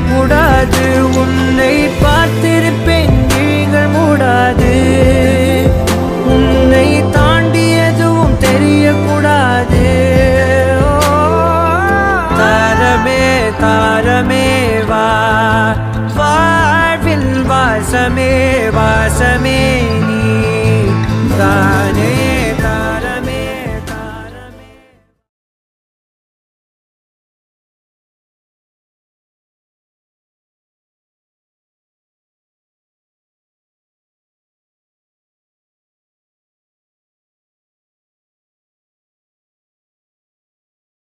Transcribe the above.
கூடாது, உன்னை பார்த்திருப்பேன் விழிகள் மூடாது, உன்னை தாண்டி எதுவும் தெரியக்கூடாது. தாரமே தாரமே வா, வாழ்வில் வாசமே வாசமே நீ.